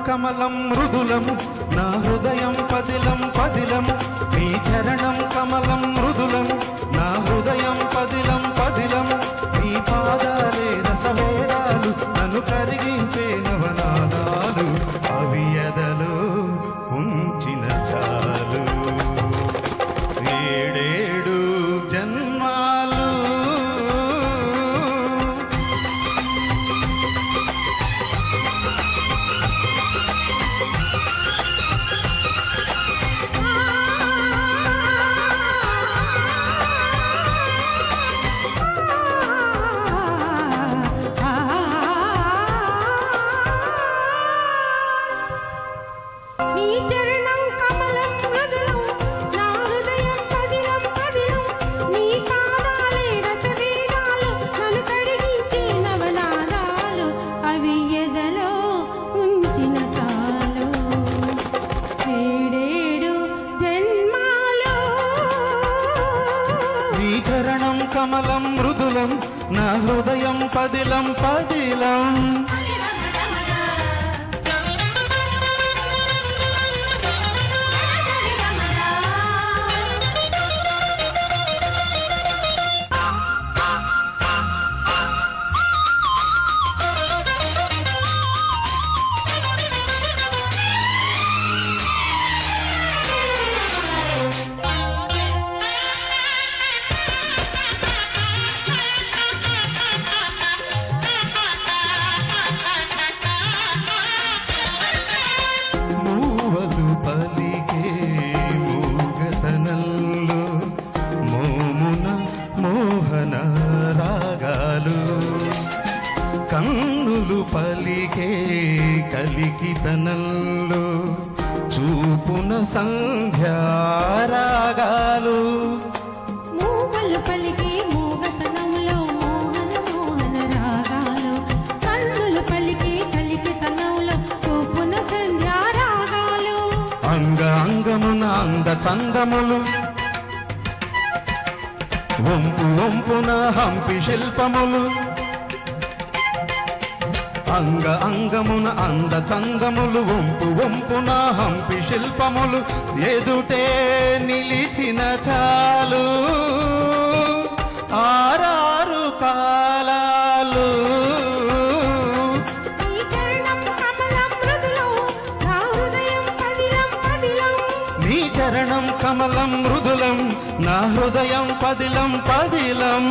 కమలం మృదులం నా హృదయం పదిలం పదిలం నీ చరణం కమలం మృదులం నా హృదయం పదిలం పదిలం నీ పాదాలే రసవేదాలు నన్ను కరిగించే నవనాదాలు అవి ఎదలో ఉంచిన చాలు ఏడేడు జన్మాలు చరణం కమలం మృదులం నా హృదయం పదిలం పదిలం కన్నులు పలికే కలికితనంలో చూపున సంధ్యారాగాలు మూవలు పలికే మూగతనంలో మోహన మోహన రాగాలు కన్నులు పలికే కలికితనంలో చూపున సంధ్యారాగాలు అంగ అంగమున అంద చందములు వంపు వంపున హంపి శిల్పములు అంగ అంగమున అంద చందములు వంపు వంపున హంపి శిల్పములు ఎదుటే నిలిచిన చాలు ఆరారు కాలాలు నీ చరణం కమలం మృదులం నా హృదయం పదిలం పదిలం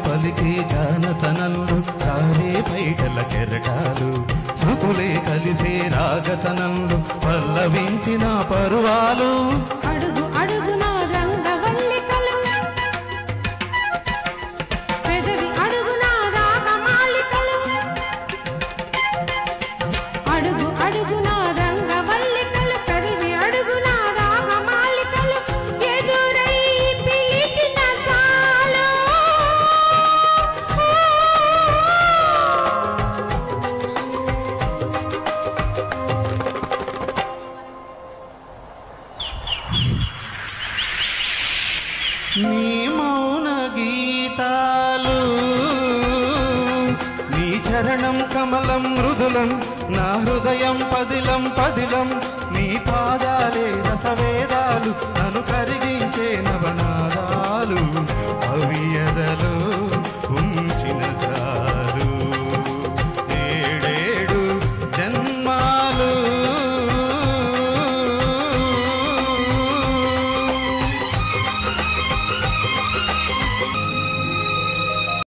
పలికే జానతనంలో సారే బయటల కెరటాలు శృతులే కలిసే రాగతనంలో పల్లవించిన పరువాలు అడుగు అడుగున రంగవల్లికలు పెదవి అడుగున రాగమాలికలు అడుగు అడుగున రంగవల్లికలు పెదవి అడుగున రాగమాలికలు ఎదురై పిలిచిన చాలు నీ మౌన గీతాలు నీ చరణం కమలం మృదులం నా హృదయం పదిలం పదిలం నీ పాదాలే రసవేదాలు నన్ను కరిగించే నవనాదాలు అవి ఎదలో